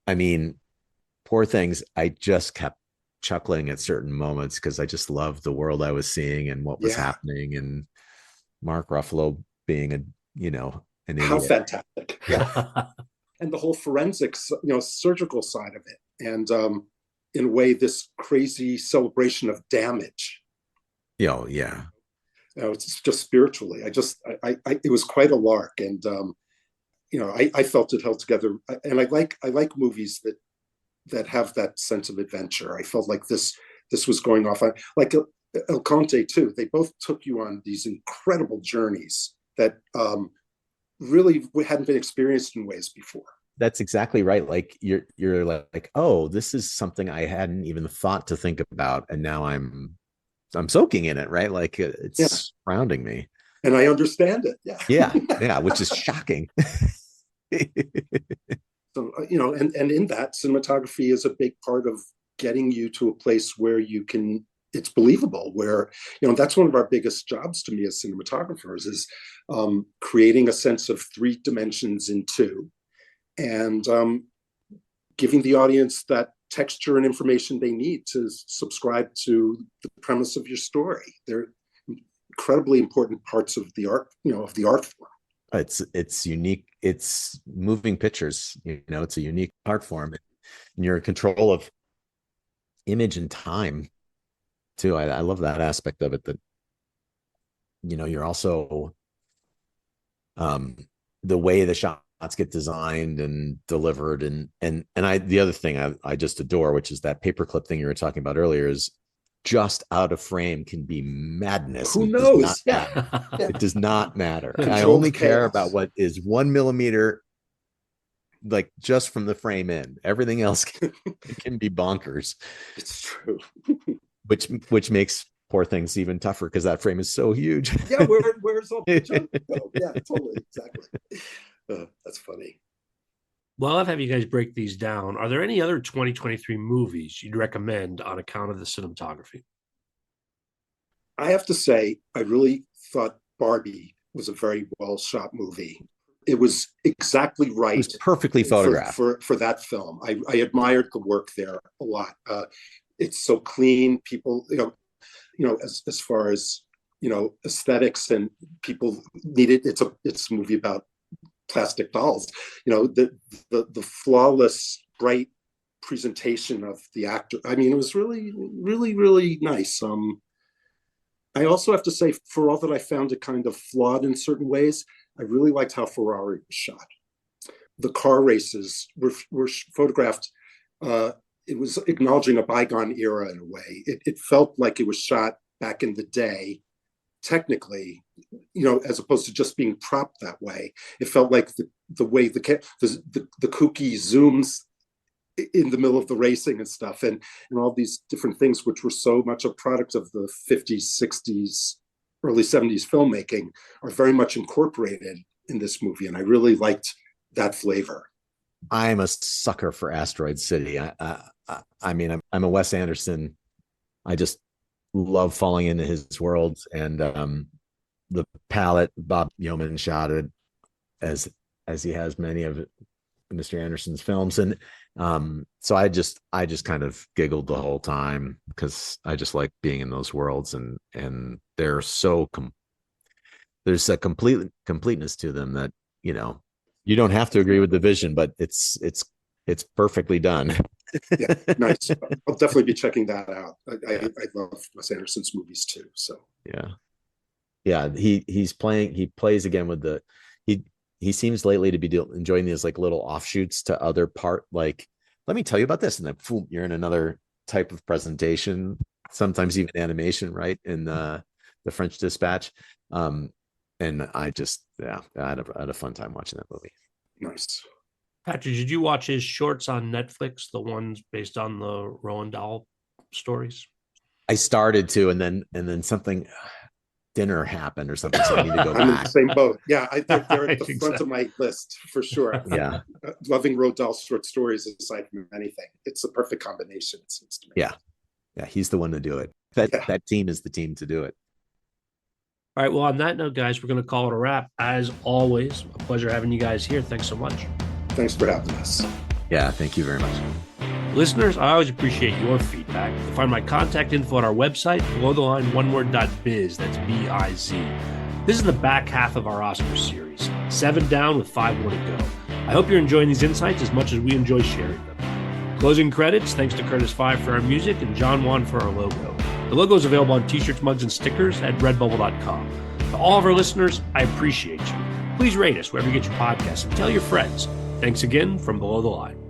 [SPEAKER 3] I mean, Poor Things, I just kept chuckling at certain moments because I just loved the world I was seeing and what was happening, and Mark Ruffalo being an
[SPEAKER 4] How
[SPEAKER 3] idiot.
[SPEAKER 4] Fantastic. Yeah. And the whole forensics, surgical side of it. And in a way, this crazy celebration of damage.
[SPEAKER 3] Yeah.
[SPEAKER 4] It's just spiritually. It was quite a lark, and I felt it held together. And I like movies that have that sense of adventure. I felt like this was going off on, like El Conde too. They both took you on these incredible journeys that really hadn't been experienced in ways before.
[SPEAKER 3] That's exactly right. Like you're like, oh, this is something I hadn't even thought to think about, and now I'm soaking in it, right? Like it's surrounding me,
[SPEAKER 4] and I understand it.
[SPEAKER 3] Yeah, which is shocking.
[SPEAKER 4] So and in that, cinematography is a big part of getting you to a place where it's believable. Where that's one of our biggest jobs to me as cinematographers is creating a sense of 3 dimensions in 2, and giving the audience that texture and information they need to subscribe to the premise of your story. They're incredibly important parts of the art, of the art form.
[SPEAKER 3] It's unique. It's moving pictures. It's a unique art form, and you're in control of image and time too. I love that aspect of it. That you're also the way the shots get designed and delivered, and the other thing I just adore, which is that paperclip thing you were talking about earlier, is just out of frame can be madness.
[SPEAKER 4] Who knows?
[SPEAKER 3] It does not matter.
[SPEAKER 4] Controlled
[SPEAKER 3] I only
[SPEAKER 4] chaos.
[SPEAKER 3] care about what is 1 millimeter, like just from the frame in. Everything else can be bonkers.
[SPEAKER 4] It's true.
[SPEAKER 3] which makes Poor Things even tougher because that frame is so huge.
[SPEAKER 4] Yeah, where's all the junk go? Yeah, totally, exactly. That's funny.
[SPEAKER 1] Well, I'll have you guys break these down. Are there any other 2023 movies you'd recommend on account of the cinematography?
[SPEAKER 4] I have to say, I really thought Barbie was a very well shot movie. It was exactly right.
[SPEAKER 3] It was perfectly photographed
[SPEAKER 4] for that film. I admired the work there a lot. It's so clean. People, as far as aesthetics, and people needed. It's a movie about plastic dolls. The flawless, bright presentation of the actor. I mean, it was really, really, really nice. I also have to say, for all that I found it kind of flawed in certain ways, I really liked how Ferrari was shot. The car races were photographed. It was acknowledging a bygone era in a way. It felt like it was shot back in the day, technically, as opposed to just being propped that way. It felt like the way the kooky zooms in the middle of the racing and stuff, and all these different things, which were so much a product of the 50s, 60s, early 70s filmmaking, are very much incorporated in this movie. And I really liked that flavor.
[SPEAKER 3] I'm a sucker for Asteroid City. I mean, I'm a Wes Anderson. I just love falling into his world, and the palette Bob Yeoman shot it as he has many of Mr. Anderson's films, and so I just kind of giggled the whole time because I just like being in those worlds, and they're so there's a completeness to them that you don't have to agree with the vision, but it's perfectly done.
[SPEAKER 4] Yeah, nice. I'll definitely be checking that out. I love Wes Anderson's movies too. So
[SPEAKER 3] yeah, he plays again with he seems lately to be enjoying these like little offshoots to other part, like, let me tell you about this, and then boom, you're in another type of presentation, sometimes even animation, right, in the French Dispatch. And I had a fun time watching that movie.
[SPEAKER 4] Nice.
[SPEAKER 1] Patrick, did you watch his shorts on Netflix, the ones based on the Roald Dahl stories?
[SPEAKER 3] I started to, and then something, dinner happened or something, so I need to go
[SPEAKER 4] I'm
[SPEAKER 3] back.
[SPEAKER 4] in the same boat. Yeah, they're at the front of my list for sure.
[SPEAKER 3] Yeah.
[SPEAKER 4] Loving Roald Dahl's short stories aside from anything. It's the perfect combination, it seems to me.
[SPEAKER 3] Yeah, he's the one to do it. That team is the team to do it.
[SPEAKER 1] All right, well, on that note, guys, we're going to call it a wrap. As always, a pleasure having you guys here. Thanks so much.
[SPEAKER 4] Thanks for having us.
[SPEAKER 3] Yeah, thank you very much.
[SPEAKER 1] Listeners, I always appreciate your feedback. You'll find my contact info on our website, below the line, oneword.biz. That's B-I-Z. This is the back half of our Oscar series. 7 down with 5 more to go. I hope you're enjoying these insights as much as we enjoy sharing them. Closing credits, thanks to Curtis Five for our music and John Wan for our logo. The logo is available on t-shirts, mugs, and stickers at redbubble.com. To all of our listeners, I appreciate you. Please rate us wherever you get your podcasts and tell your friends. Thanks again from Below the Line.